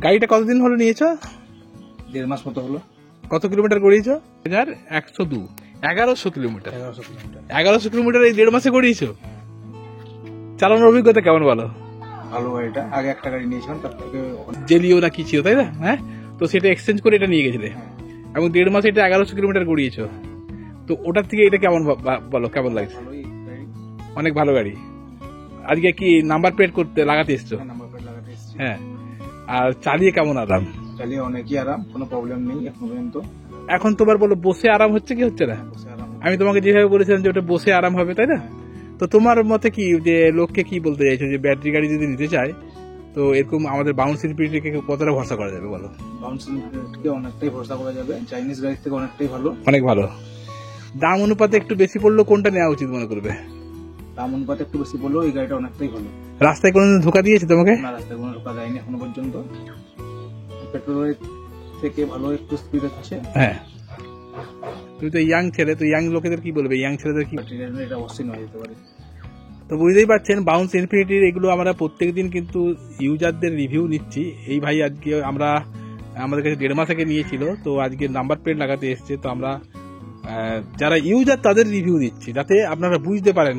গাড়িটা কতদিন হলো নিয়েছো? 1.5 মাস মতো হলো। কত কিলোমিটার করিয়েছো? 1102, 1100 কিলোমিটার। 1100 কিলোমিটার। 1100 কিলোমিটার এই 1.5 মাসে করিয়েছো? চালানোর অভিজ্ঞতা কেমন বলো? ভালো গাড়িটা, আগে একটা গাড়ি নিয়েছিলাম, তার থেকে জেলিও না কি ছিল তাই না? হ্যাঁ, তো সেটা এক্সচেঞ্জ করে এটা নিয়ে গেছিলে এবং 1.5 মাসে এটা 1100 কিলোমিটার করিয়েছো। তো ওটার থেকে এটা কেমন বলো, কেমন লাগছে? ভালোই গাড়ি, অনেক ভালো গাড়ি। আজকে কি নাম্বার প্লেট করতে লাগাতে এসছো? নাম্বার প্লেট লাগাতে এসেছি। হ্যাঁ, আর চালিয়ে কেমন আরাম? চালিয়ে অনেকই আরাম, কোনো প্রবলেম নেই এখন পর্যন্ত। এখন তোমার বলো বসে আরাম হচ্ছে কি হচ্ছে না? বসে আরাম। আমি তোমাকে যেভাবে বলেছিলাম যে ওটা বসে আরাম হবে তাই না? তো তোমার মতে কি যে লোককে কি বলতে চাইছো যে ব্যাটারি গাড়ি যদি নিতে চায় তো এরকম আমাদের বাউন্স ইনফিনিটিকে কতটা ভরসা করা যাবে বলো? বাউন্স থেকে অনেকটাই ভরসা করা যাবে, চাইনিজ গাড়ির থেকে অনেকটাই ভালো। অনেক ভালো। দাম অনুপাতে একটু বেশি পড়লেও কোনটা নেওয়া উচিত মনে করবে? দাম অনুপাতে একটু বেশি বললেও এই গাড়িটা অনেকটাই ভালো। রাস্তায় কোনোদিন ধোকা দিয়েছে তোমাকে? না, রাস্তায় কোনো ঢোকা দেয়নি এখনো পর্যন্ত। পেট্রোলের থেকে ভালো একটু স্পিড আছে। হ্যাঁ, তুমি তো ইয়াং ছেলে, তো ইয়াং লোকেদের কি বলবে, ইয়াং ছেলেদের কি? এটা অবশ্যই নেওয়া যেতে পারে। তো বুঝতেই পারছেন বাউন্স ইনফিনিটির এগুলো আমরা প্রত্যেকদিন কিন্তু ইউজারদের রিভিউ নিচ্ছি। এই ভাই আজকে আমাদের কাছে 1.5 মাস আগে নিয়েছিল, তো আজকে নাম্বার প্লেট লাগাতে এসছে। তো আমরা যারা ইউজার তাদের রিভিউ দিচ্ছি যাতে আপনারা বুঝতে পারেন